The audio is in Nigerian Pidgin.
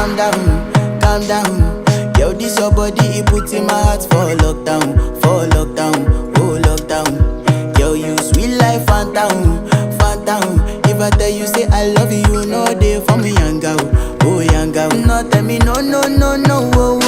calm down. Yo, this your body, it puts in my heart for lockdown, oh lockdown. Yo, you sweet life, phantom, phantom. If I tell you say I love you, no day for me, young girl, oh young girl. No tell me no, no, no, no, oh,